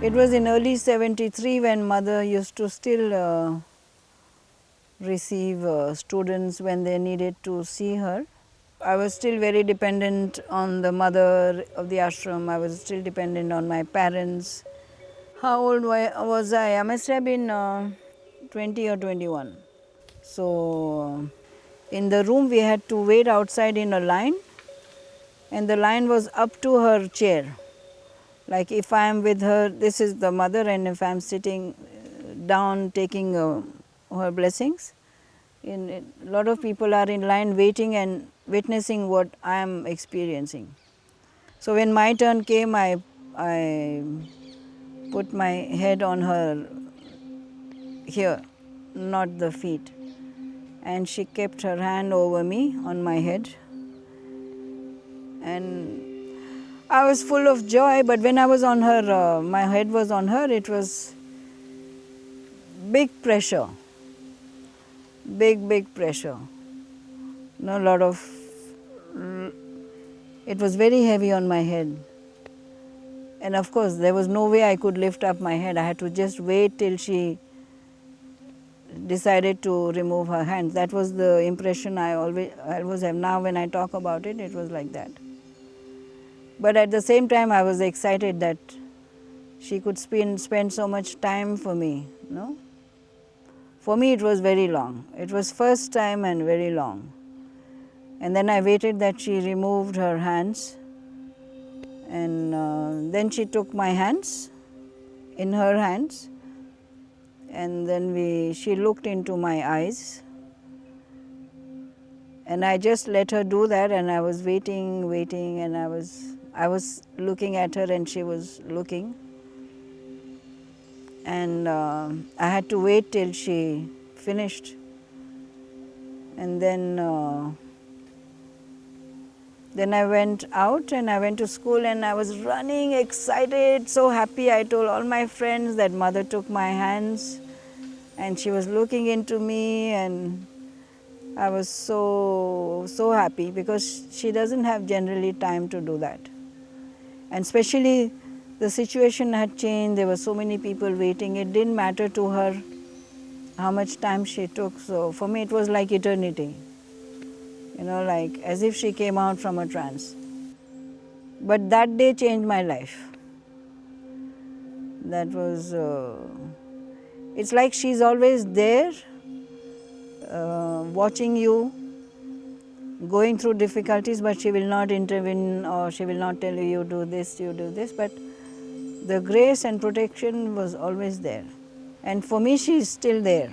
It was in early 73 when mother used to still receive students when they needed to see her. I was still very dependent on the mother of the ashram. I was still dependent on my parents. How old was I? I must have been 20 or 21. So in the room we had to wait outside in a line, and the line was up to her chair. Like if I am with her, this is the mother, and if I am sitting down taking her blessings, a lot of people are in line waiting and witnessing what I am experiencing. So when my turn came, I put my head on her here, not the feet. And she kept her hand over me on my head. And I was full of joy, but when I was on her, my head was on her, it was big pressure. Big pressure. No, lot of, it was very heavy on my head. And of course, there was no way I could lift up my head. I had to just wait till she decided to remove her hands. That was the impression I always have now when I talk about it. It was like that. But at the same time, I was excited that she could spend so much time for me. No? For me, it was very long. It was first time and very long. And then I waited that she removed her hands. And then she took my hands in her hands. And then she looked into my eyes. And I just let her do that, and I was waiting, and I was looking at her and she was looking. And I had to wait till she finished. And then I went out and I went to school, and I was running, excited, so happy. I told all my friends that mother took my hands and she was looking into me, and I was so happy because she doesn't have generally time to do that. And especially the situation had changed, there were so many people waiting. It didn't matter to her how much time she took. So for me it was like eternity. You know, like as if she came out from a trance. But that day changed my life. That was, it's like she's always there, watching you, going through difficulties, but she will not intervene or she will not tell you, you do this, you do this. But the grace and protection was always there. And for me, she is still there.